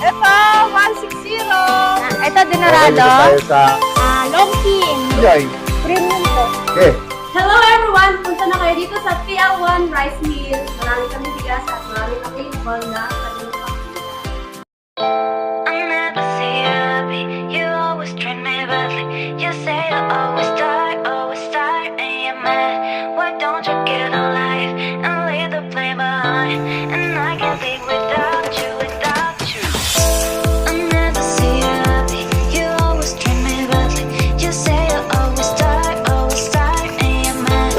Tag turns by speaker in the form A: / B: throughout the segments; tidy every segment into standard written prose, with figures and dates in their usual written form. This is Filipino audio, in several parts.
A: Ito, 160.
B: Ito,
C: Okay,
B: Dinorado.
C: dito tayo sa...
A: Long King.
C: Joy.
B: Premium po.
C: Okay.
A: Hello everyone! Punta na kayo dito sa TL1 Rice Mill. Marami kami bigas at marami available na kanilang
D: I never see you happy. You always treat me badly. You say you always start, and you're mad. Why don't you get a life and leave the blame behind? And I can't live without you, without you. I never see you happy. You always treat me badly. You say you always start, and you're mad.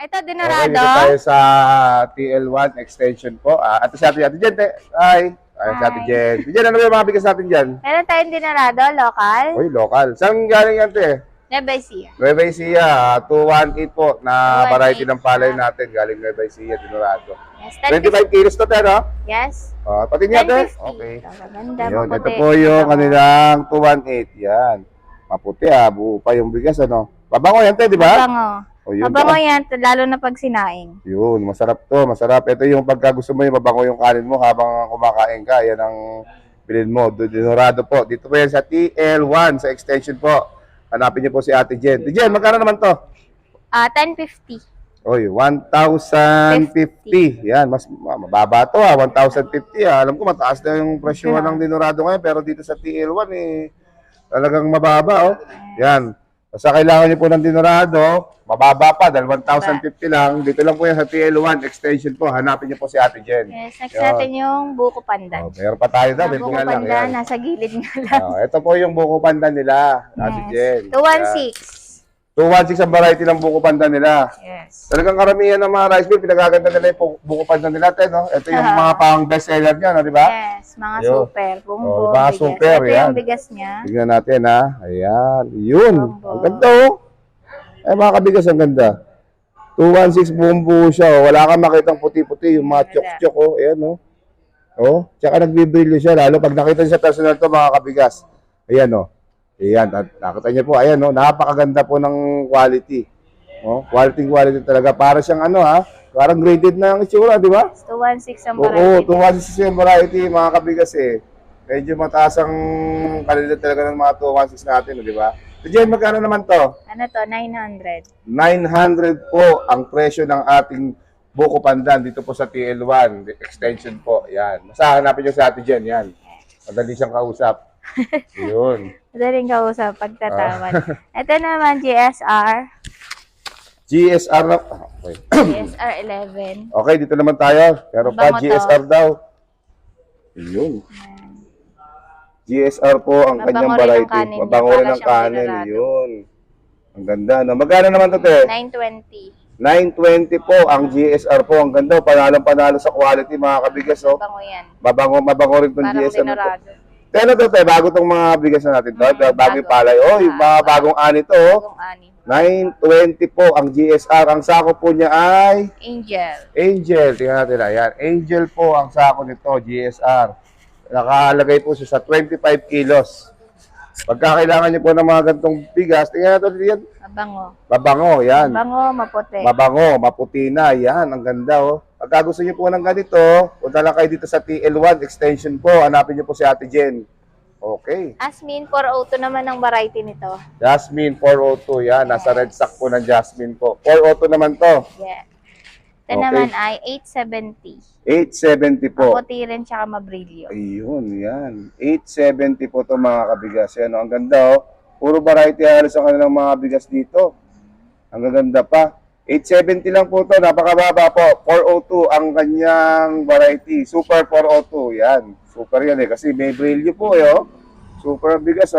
B: Ito,
C: Okay,
B: Dinorado.
C: dito tayo sa TL1 extension po. Ito si Ate Jen. Hi. Ay, si Ate Jen. Ate Jen, ano ba yung mga bigas natin dyan?
B: Meron tayong Dinorado, local.
C: Uy, local. Saan galing yan, te?
B: Nueva Ecija.
C: Nueva Ecija, 218 po na
B: 218.
C: variety ng palay natin. Galing Nueva Ecija, Dinorado.
B: Yes,
C: 25 kilos to, te, no?
B: Yes.
C: Pati niya, te?
B: 1050.
C: Okay.
B: Maganda,
C: Yun,
B: maputi.
C: ito po yung kanilang 218. Yan. Maputi, buo pa yung bigas, ano? Pabango yan, te, di ba?
B: Mabango.
C: O, yun
B: Mabango
C: pa.
B: yan, lalo na pag sinaing.
C: Yun, masarap to, masarap. Ito yung pagka gusto mo yung mabango yung kanin mo habang kumakain ka. Yan ang bilhin mo. Dinorado po. Dito po yan sa TL1, sa extension po. Hanapin niyo po si Ate Jen. Ate Jen, magkano naman to?
B: 1050.
C: Oy, 1,050. Yan, mas mababa to 1,050 Alam ko mataas na yung presyo ng Dinorado ngayon, pero dito sa TL1 talagang mababa Yan. Basta kailangan niyo po ng Dinorado, mababa pa dahil 1,050 lang. Dito lang po yan sa TL1 extension po. Hanapin niyo po si Ate Jen.
B: Yes, next natin yung buko pandan.
C: Meron pa tayo daw,
B: Buko
C: nga lang.
B: pandan,
C: Yan.
B: nasa gilid nga lang.
C: Ito po yung buko pandan nila, Ate Jen.
B: 216.
C: 216 ang variety ng buko pandan nila.
B: Yes.
C: Talagang karamihan ng mga rice mill, pinagaganda nila yung buko pandan nila, no? Ito yung mga pang best seller niya, di ba?
B: Yes, mga
C: Ayun.
B: super. Bumbo,
C: Mga
B: bigas.
C: super,
B: Ito
C: yan.
B: yung bigas niya.
C: Tignan natin, ha? Ayan. Yun.
B: Bumbo.
C: Ang ganda, Ay, mga kabigas, ang ganda. 216 buong buo siya, Wala kang makitang puti-puti, yung mga chok-chok, Ayan, Tsaka nagbibrilyo siya, lalo pag nakita niyo sa personal to, mga kabigas. Ayan, Ayan, nakita niyo po, ayan, napakaganda po ng quality. Quality talaga. Para siyang parang graded na ang itsura, di ba?
B: 216 ang
C: Oo,
B: variety.
C: 216 yung variety, mga kabigas Medyo mataas ang kalidad talaga ng mga 216 natin, di ba? So, Jen, magkano naman to?
B: Ano to? 900.
C: 900 po ang presyo ng ating buko pandan dito po sa TL1 extension po. Yan. Basta hanapin nyo sa Ate Jen, yan. Madali siyang kausap. Yun.
B: Madaling kausap pagtatawad. Ito naman, GSR.
C: GSR na... Okay.
B: GSR 11.
C: Okay, dito naman tayo. Pero pa,
B: Mabango to.
C: GSR daw. Yun. GSR po ang
B: Mabango
C: kanyang
B: rin ang
C: variety.
B: kanin niya,
C: Mabango rin
B: para
C: ang
B: siyang
C: kanin.
B: Dinorado.
C: Yun. Ang ganda, no? Magkano naman to, te?
B: 920.
C: 920 po ang GSR po. Ang ganda. Panalo sa quality, mga kabigas,
B: Bango yan.
C: Mabango rin itong
B: Parang
C: GSR. na to.
B: Dinorado.
C: Te, ano to, te? Bago itong mga bigas na natin to. Bago yung
B: bago.
C: palay. Yung mga bagong ani to.
B: Bagong ani.
C: 920 po ang GSR. Ang sako po niya ay
B: Angel.
C: Angel. Tingnan natin. Ayan. Angel po ang sako nito, GSR. Nakalagay po siya sa 25 kilos. Pagka kailangan niyo po ng mga gantong bigas, tingnan natin yan.
B: Mabango.
C: Mabango, yan.
B: Mabango, maputi.
C: Mabango, maputi na. Yan, ang ganda, Pagka gusto niyo po ng ganito, punta lang kayo dito sa TL1 extension po. Hanapin niyo po si Ate Jen. Okay.
B: Asmin 402 naman ang variety nito.
C: Jasmine 402, yan. Nasa red sack po ng Jasmine po. 402 naman to.
B: Yeah. Ito
C: Okay.
B: naman ay 870.
C: 870 po.
B: Maputi rin tsaka mabrilyo.
C: Ayun, yan. 870 po to mga kabigas. Yan, ang ganda, Puro variety halos ang kanilang mga bigas dito. Ang gaganda pa. 870 lang po to, napakababa po. 402 ang kanyang variety. Super 402, yan. Super yan kasi may brilyo po Super bigas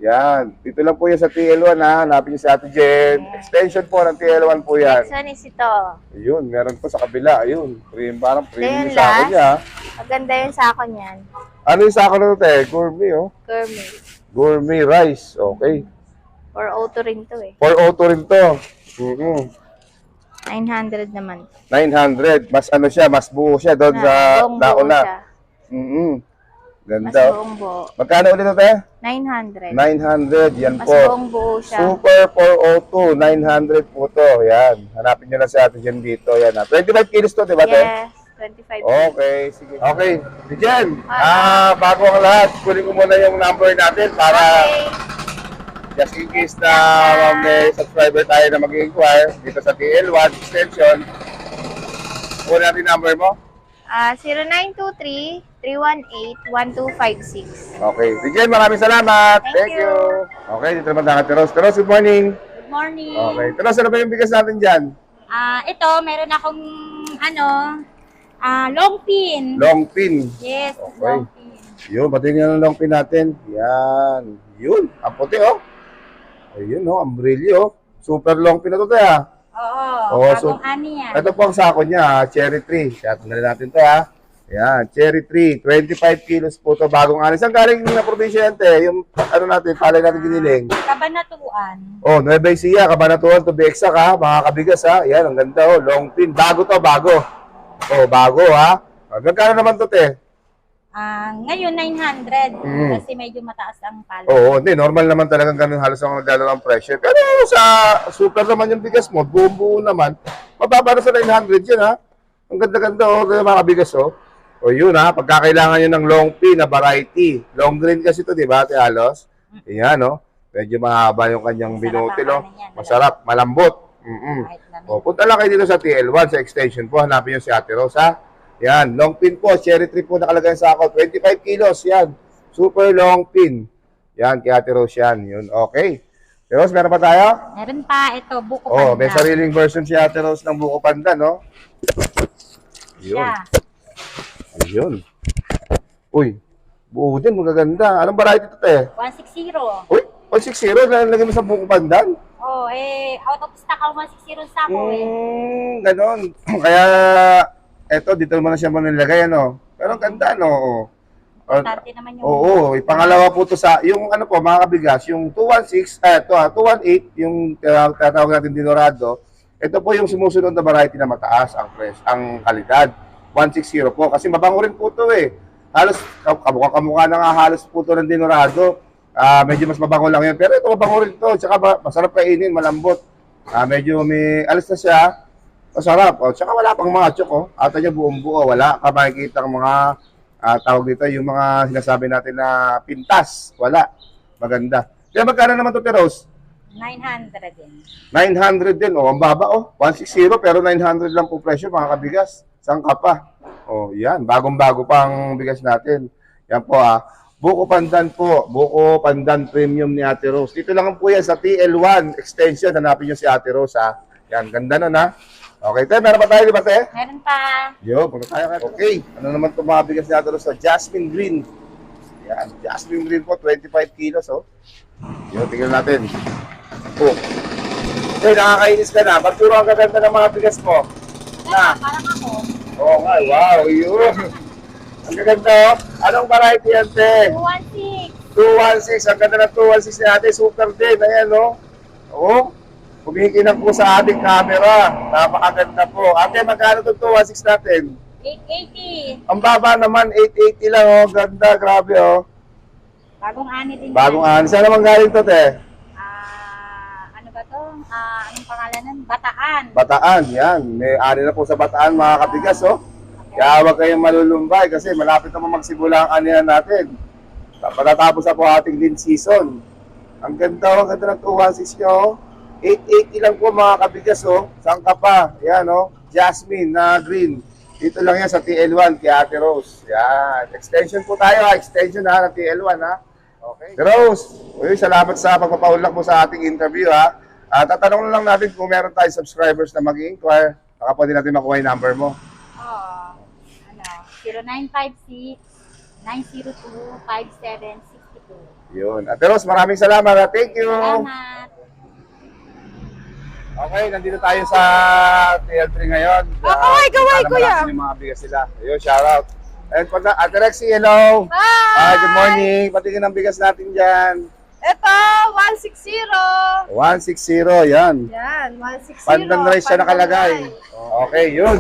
C: Yan. Dito lang po yan sa TL1 Hanapin niyo si Ate Jen. Extension po ng TL1 po yan.
B: Next one is ito.
C: Ayun, meron po sa kabila. Ayun, parang premium
B: Then
C: sa ako
B: last.
C: niya.
B: Maganda yung sako niyan.
C: Ano yung sako na ito, Gourmet,
B: Gourmet.
C: Gourmet rice. Okay.
B: 402 rin to
C: 402 rin to.
B: 900 naman.
C: 900. Mas mas buo siya doon sa
B: buong buo
C: nauna.
B: siya. Mas
C: Ganda.
B: buong buo.
C: Magkano ulit ito, te?
B: 900.
C: 900. Yan
B: Mas
C: po.
B: buong buo siya.
C: Super 402. 900 po to. Yan. Hanapin nyo na si ate Jen dito. Yan. 25 kilos to, di ba, te?
B: Yes, 25.
C: Okay, sige. Okay, Jen. Bago ang lahat, kunin ko muna yung number natin para
B: Okay.
C: just in case na may subscriber tayo na mag-inquire dito sa TL1 extension. Kunin natin number mo.
B: 0923-318-1256.
C: Okay. Jen, maraming salamat.
B: Thank you.
C: Okay, dito naman tayo, Teros. Teros, good morning.
E: Good morning.
C: Okay. Teros, ano ba yung bigas natin dyan?
E: Ito, meron akong long pin.
C: Long pin.
E: Yes,
C: Okay.
E: long pin.
C: Yun, patingin ng long pin natin. Yan. Yun, ang puti, oh. Ayun, oh, ang brilyo. Super long pin na to, tayo.
E: Oo, bagong ani yan.
C: Ito po ang sako niya, cherry tree. Kaya tanggalin natin to, ha. Yan, cherry tree. 25 kilos po to, bagong anis. Saan galing na probinsya yan, te? Yung, ano natin, palay natin giniling.
E: Kabanatuan.
C: Oh, Nueva Ecija, Cabanatuan to be exact, ha. Mga kabigas, ha. Yan, ang ganda, oh. Long pin. Bago to, bago. Oh, bago, ha. Magkano naman to, te?
E: Ngayon, 900.
C: Mm.
E: Kasi medyo mataas ang pala.
C: Oo, hindi. Normal naman talagang ganun halos ang nagdala ng pressure. Pero sa super naman yung bigas mo, buong-buo naman, mababa na sa 900 yun, ha? Ang ganda-ganda, oh, mga bigas, oh. O yun, ha? Pagkakailangan nyo ng long pin na variety. Long green kasi ito, di ba, Ate Alos? Yan, oh. Medyo mahaba yung kanyang binutil, oh. Masarap, malambot.
E: Kahit lamig.
C: O, punta lang kayo dito sa TL1, sa extension po. Hanapin nyo si Ate Rose, ha? Yan, long pin po. Cherry tree po nakalagay sa ako. 25 kilos, yan. Super long pin. Yan, kay Ate Rose yan. Yun, okay. Ate Rose, meron pa tayo?
E: Meron pa, ito, buko
C: Oh,
E: panda.
C: may sariling version si Ate Rose ng buko panda, no? Yun.
E: Yeah.
C: Ayun. Uy, buo din, magaganda. Anong variety ito, te?
E: 160.
C: Uy, 160, nalagay mo sa buko pandan?
E: Oh, out of stock ako 160 sa ako
C: Ganon. Kaya, eto, dito naman na siya manilagay, ano? Pero ang ganda, no?
E: Importante naman yung...
C: Oo, pangalawa po to sa, yung ano po, mga kabigas, yung 218, yung tinatawag natin dinorado, ito po yung sumusunod na variety na mataas ang ang kalidad. 160 po, kasi mabango rin po to eh. Halos, kamukha na nga halos po to ng dinorado. Medyo mas mabango lang yun, pero ito mabango rin to, tsaka masarap kainin, malambot. Medyo may, alas na siya, masarap. O, tsaka wala pang mga chok, oh. Ata niya buong buo, wala ka makikita ang mga tawag dito, yung mga sinasabi natin na pintas. Wala. Maganda. Kaya magkano naman to, Rose?
E: 900 din.
C: 900 din. O, ang baba, oh. 160, pero 900 lang po presyo, mga kabigas. Saan ka pa? O, yan. Bagong-bago pang bigas natin. Yan po, Buko Pandan po. Buko Pandan Premium ni Ate Rose. Dito lang po yan sa TL1 extension. Hanapin nyo si Ate Rose, ha. Yan, ganda nun, ha. Okay, te, meron pa tayo, di ba, te?
E: Meron pa.
C: Yo, punta tayo. Okay, ano naman itong mga bigas natin sa Jasmine Green. Yan, Jasmine Green po, 25 kilos, oh. Yo, tingnan natin. Oh. Okay, nakakainis ka na. Ba't puro ang gaganda ng mga bigas mo? Na?
E: Parang ako.
C: Oo nga, wow, yun. Ang gaganda, oh. Anong variety yan, te?
E: 216.
C: 216, ang ganda ng 216 natin. Super din, ayan, oh. Oh. Kumikinang po sa ating camera. Napakaganda po. Ate, magkano itong 216 natin?
E: 880.
C: Ang baba naman, 880 lang, oh. Ganda, grabe, oh.
E: Bagong ani din.
C: Bagong
E: yan.
C: ani. Saan naman galing to, te?
E: Ano ba to? Anong pangalan nun? Bataan.
C: Bataan, yan. May ani na po sa Bataan, mga kabigas, oh. Kaya huwag kayong malulumbay kasi malapit naman magsimula ang anihan natin. Patatapos na po ating lean season. Ang ganda, oh. Ang ganda ng 216 nyo, oh. 880 lang po, mga kabigas, oh. Saan ka pa? Yan, oh. Jasmine na green. Dito lang yan sa TL1 kay Ate Rose. Yan. Extension po tayo, ha. Extension na ng TL1, ha. Okay. Rose, uy, salamat sa pagpapaunlak mo sa ating interview, ha. Tatanong lang natin kung meron tayong subscribers na mag-inquire. Baka pwede natin makuha yung number mo.
E: 0956-902-5762.
C: Yun. Ate Rose, maraming salamat, ha. Thank you.
E: Salamat.
C: Okay, nandito tayo sa TL3 ngayon.
B: Kaway, kuya.
C: Yung mga bigas sila. Ayun, shoutout. And Ate Rexy, hello. Hi, good morning. Patingin ang bigas natin dyan.
A: Ito, 160.
C: 160, yan.
A: Yan, 160.
C: Pandan rice siya nakalagay. Okay, yun.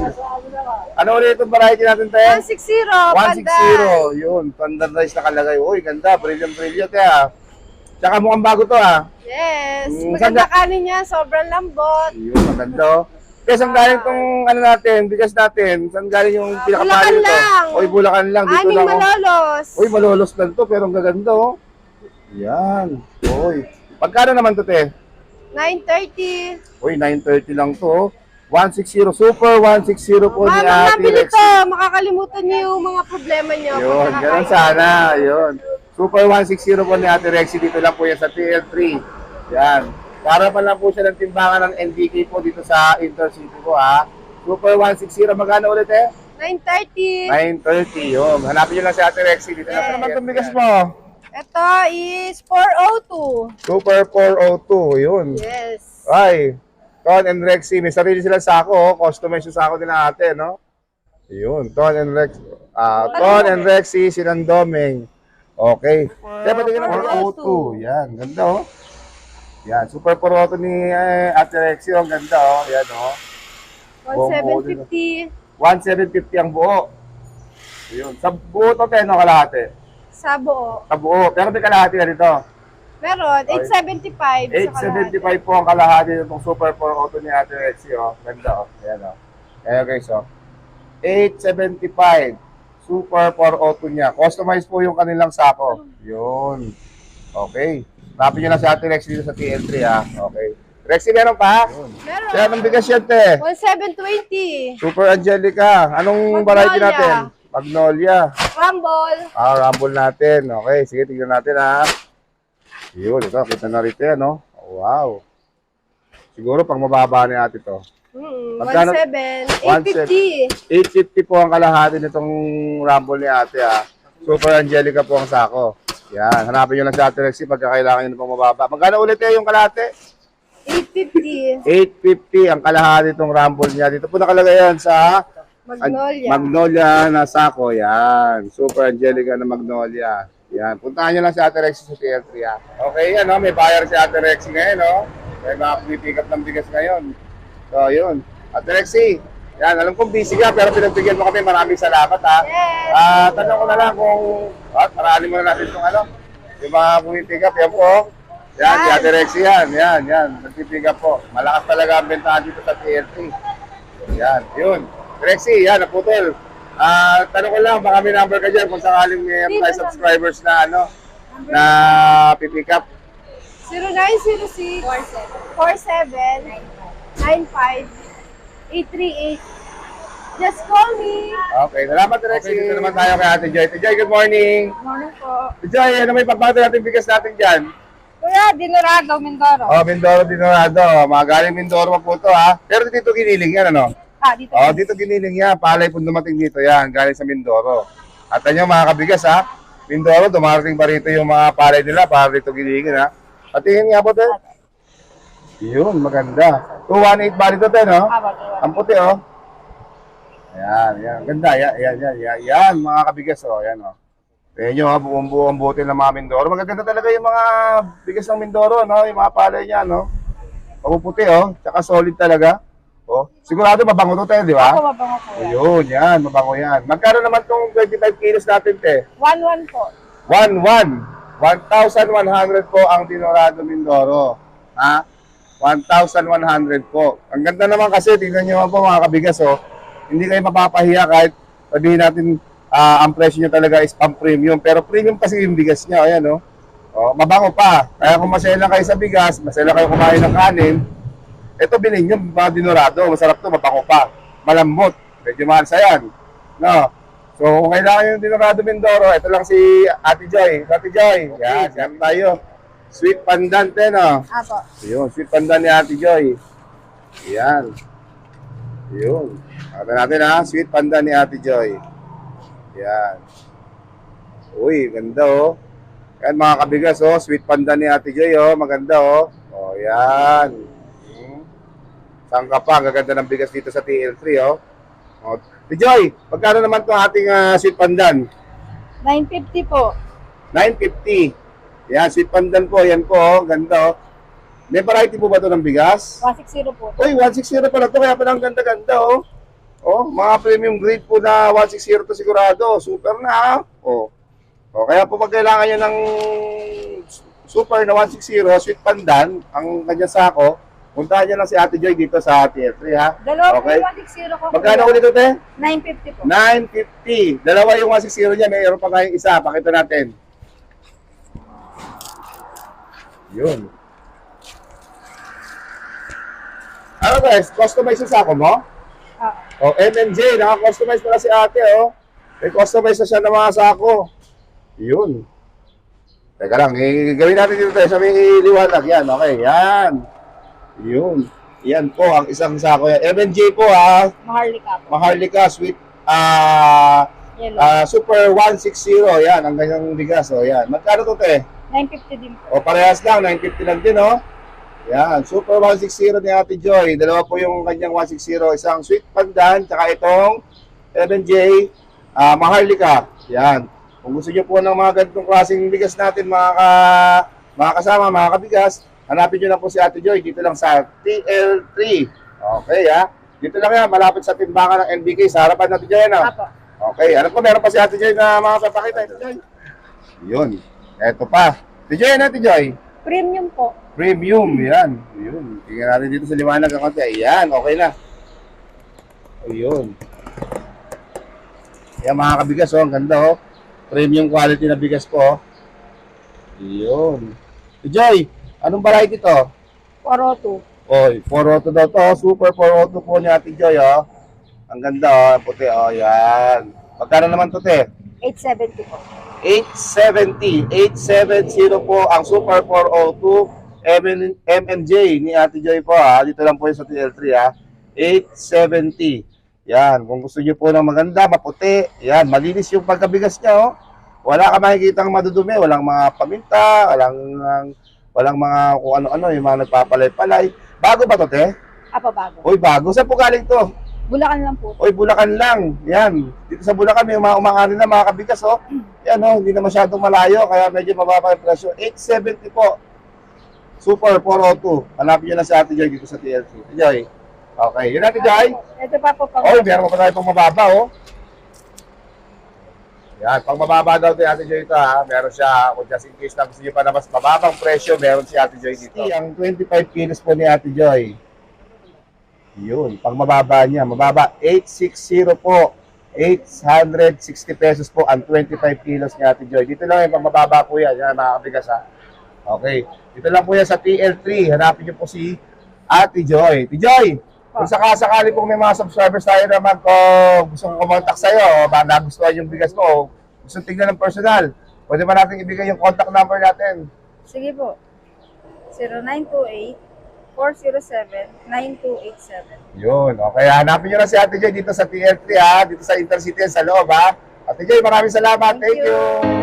C: Ano ulit itong variety natin, te?
A: 160,
C: 160. Yun, pandan rice nakalagay. Uy, ganda. Brilliant, ah. Tsaka mukhang bago to, ah.
A: Yes.
C: Maganda
A: kanin niya, sobrang lambot.
C: Yun, maganda, oh. Kaya saan galing itong, ano natin, bigas natin? Saan galing yung pinakapali
A: Bulacan
C: nito?
A: lang.
C: Uy, Bulacan lang. Dito
A: Aming
C: lang, oh.
A: malolos.
C: Uy, malolos lang to, pero ang gaganda, oh. Yan. Uy. Pagkano naman to, te?
A: 930.
C: Uy, 930 lang to, oh. 160, super 160 po ni
A: Mama,
C: Ate
A: nabili
C: Rexy.
A: to. Makakalimutan niyo yung mga problema niyo.
C: Yun, ganun sana. Yun. Super 160 po ni Ate Rexy. Dito lang po yan sa TL3. Yan. Para pa lang po siya ng timbangan ng NDK po dito sa Intercity po, ha. Super 160. Magkano ulit, eh?
A: 930.
C: 930. Yun. Hanapin nyo lang si Ate Rexy. Dito lang naman itong bigas mo.
A: Ito is 402.
C: Super 402. Yun.
A: Yes.
C: Ay. Ton and Rexy. May sarili silang sako, oh. Customize yung sako nila ate, no? Yun. Ton and Rexy. Ton and Rexy, sinandoming. Okay. Kaya pati ka na 402. Yan. Ganda, oh. Yan. Super 402 ni Ate Rexy. Ang ganda, oh. Yan, oh.
A: 1750
C: 1,750 ang buo. Yun. Sa buo to, no, kalahati.
A: sa buo.
C: Sa buo. Pero may kalahati na dito.
A: Meron, 875.
C: 875 po ang kalahati nitong Super 402 ni Ate Rexy, oh. Ganda, oh. Ayan, oh. Ayan, guys, oh. 875. Super 402 niya. Customize po yung kanilang sako. Yun. Okay. Tapin nyo na si Ate Rexy dito sa TL3, ha. Okay. Rexy, meron pa?
A: Meron.
C: Kaya anong bigas yan, te?
A: 1720.
C: Super Angelica. Anong variety
A: Magnolia.
C: natin? Magnolia.
A: Rumble.
C: Rumble natin. Okay, sige, tignan natin, ha. Yun, ito. Kita na rito yan, no? Wow. Siguro pang mababa ni ate to. Magkano?
A: 17. 850.
C: 850 po ang kalahati nitong Rumble ni ate, ha. Super Angelica po ang sako. Yan, hanapin nyo lang si Ate Rexy pagka kailangan nyo na pang mababa. Magkano ulit yung kalahati?
A: 850.
C: 850 ang kalahati itong Rumble niya. Dito po nakalagay yan sa
A: Magnolia.
C: Magnolia na sako. Yan. Super Angelica na Magnolia. Yan. Puntahan nyo lang si Ate Rexy sa TL3, ha. Okay, yan, no? May buyer si Ate Rexy ngayon, no? May mga pick up ng bigas ngayon. So, yun. Ate Rexy, yan, alam kong busy ka, pero pinagbigyan mo kami. Maraming salamat, ha.
A: Yes.
C: Tanong ko na lang kung, parali mo na natin itong ano, yung mga pick up, yan po. Yan, si Ate Rexy, yan. Nagpipick up po. Malakas talaga ang bentahan dito sa TL3. Yan, yun. Rexy, yan, naputol. Tanong ko lang, baka may number ka dyan kung sakaling may tayo subscribers na ano, na pipick up.
A: 0906 47 95 838. Just call me.
C: Okay, salamat Rexy. Okay, dito naman tayo kay Ate Joy. Ate Joy, good morning.
A: Morning po.
C: Ate Joy, ano may pagbato natin bigas natin dyan?
A: Kuya, Dinorado, Mindoro.
C: Oh, Mindoro, Dinorado. Mga galing Mindoro po ito, ha. Pero dito giniling yan, ano?
A: Dito.
C: Oh, dito giniling yan. Palay po dumating dito yan. Galing sa Mindoro. At ano mga kabigas, ha? Mindoro, dumarating pa rito yung mga palay nila para dito gilingin, ha? Patingin nga po, te. Yun, maganda. 218 ba dito, te, no? Ang puti, oh. Ayan. Ganda. Yan, mga kabigas, oh. Ayan, oh. Tingnan nyo, ha? Buong butil ng mga Mindoro. Magaganda talaga yung mga bigas ng Mindoro, no? Yung mga palay niya, no? Papuputi, oh. Tsaka solid talaga. Oh, sigurado mabango to, te, di ba?
A: Ako mabango po yan.
C: Ayun, yan, mabango yan. Magkano naman tong 25 kilos natin, te?
A: 1-1 po.
C: 1,100 po ang Dinorado Mindoro. Ha? 1,100 po. Ang ganda naman kasi, tingnan nyo po mga kabigas, oh. Hindi kayo mapapahiya kahit sabihin natin ang presyo nyo talaga is pang premium. Pero premium kasi yung bigas nyo, ayan, oh. Oh, mabango pa. Kaya kung masaya kayo sa bigas, masaya kayo kumain ng kanin, ito bilhin nyo, mga Dinorado. Masarap to, mabango pa. Malambot. Medyo mahal sa yan. No? So, kung kailangan yung Dinorado Mindoro, ito lang si Ate Joy. Ate Joy, yan, yan tayo. Sweet pandan, no?
A: Apo.
C: Yun, sweet pandan ni Ate Joy. Yan. Yun. Nakita natin, ha? Sweet pandan ni Ate Joy. Yan. Uy, ganda, oh. Yan, mga kabigas, oh. Sweet pandan ni Ate Joy, oh. Maganda, oh. Oh, yan. Saan ka pa? Ang gaganda ng bigas dito sa TL3, oh. Oh. Ate Joy, magkano naman itong ating sweet pandan?
A: 950 po.
C: 950. Yan, sweet pandan po. Yan po, oh. Ganda, oh. May variety po ba ito ng bigas?
A: 160 po.
C: Uy, 160 pala ito. Kaya pala ang ganda-ganda, oh. Oh, mga premium grade po na 160 to sigurado. Super na, ha? Oh. Oh, kaya po pag kailangan nyo ng super na 160, sweet pandan, ang kanyang sako, puntahan nyo lang si Ate Joy dito sa TF3, ha?
E: Dalawa
C: Okay.
E: po yung 160 ko.
C: Magkano ulit ito, te?
E: 950 po.
C: 950. Dalawa yung 160 niya, mayroon pa nga yung isa. Pakita natin. Yun. Ano guys, customize yung sako mo?
E: Ah.
C: O, MNJ, naka-customize pala si ate, oh. May customize na siya ng mga sako. Yun. Teka lang, gawin natin dito tayo sa may liwanag. Yan, okay, yan. Yun. Yan po, ang isang sako yan. MNJ po, ha.
E: Maharlika po.
C: Maharlika, sweet,
E: Yellow.
C: super 160. Yan, ang ganyang bigas, oh. Yan. Magkano to, te?
E: 950 din po.
C: O, parehas lang, 950 lang din, oh. Yan, Super 160 ni Ate Joy. Dalawa po yung kanyang 160. Isang sweet pandan, tsaka itong MNJ Maharlika. Yan. Kung gusto niyo po ng mga ganitong klaseng bigas natin, mga kasama, mga kabigas, hanapin niyo lang po si Ate Joy dito lang sa TL3. Okay, ha? Dito lang yan, malapit sa timbangan ng NBK, sa harapan natin Joy, ano?
E: Apo.
C: Okay, alam ko meron pa si Ate Joy na mga papakita. Ate Joy. Yun. Eto pa. Ate Joy, ano Ate Joy?
E: Premium po.
C: Premium, yan. Yun. Tingnan natin dito sa liwanag ang konti. Ayan, okay na. Ayun. Yan mga kabigas, oh. Ang ganda, oh. Premium quality na bigas po, oh. Ayun. Joy, anong variety to?
E: 402.
C: Oy, 402 daw to. Super 402 po ni Ate Joy, oh. Ang ganda, oh. Ang puti, oh. Yan. Magkano naman to, te?
E: 870 po.
C: 870. 870 po ang Super 402 MNJ ni Ate Joy po, ha. Dito lang po yung sa TL3, ha. 870. Yan. Kung gusto niyo po ng maganda, maputi. Yan. Malinis yung pagkabigas niya, oh. Wala ka makikitang madudumi. Walang mga paminta. Walang mga kung ano-ano. Yung mga nagpapalay-palay. Bago ba to, te?
E: Apo, bago.
C: Uy, bago. Saan po galing to?
E: Bulacan lang po.
C: Uy, Bulacan lang. Yan. Dito sa Bulacan, may mga umaari na mga kabigas, oh. Yan, oh. Hindi na masyadong malayo. Kaya medyo mababa yung presyo. 870 po. Super 402. Hanapin nyo na si Ate Joy dito sa TLC. Ate Joy. Okay. Yun Ate Joy.
E: Ito pa po pang
C: Oh, meron pa tayo pang mababa, oh. Yan. Pang mababa daw tayo Ate Joy ito, ha. Meron siya. Kung just in case na gusto nyo pa na mas mababang presyo, meron si Ate Joy dito. Ang 25 kilos po ni Ate Joy. Yun. Pang mababa niya. Mababa. 860 po. 860 pesos po ang 25 kilos ni Ate Joy. Dito lang yung pang mababa po yan. Yan, mga kabigas, ha. Okay. Dito lang po yan sa TL3. Hanapin niyo po si Ate Joy. Ate Joy, kung sakasakali po may mga subscribers tayo naman kung gusto kong kumontak sa'yo, o ba nagustuhan yung bigas mo, o gusto tignan ng personal, pwede ba natin ibigay yung contact number natin?
E: Sige po. 0928-407-9287.
C: Yun. Okay. Hanapin niyo na si Ate Joy dito sa TL3, ha. Dito sa Intercity sa loob, ha. Ate Joy, maraming salamat. Thank you.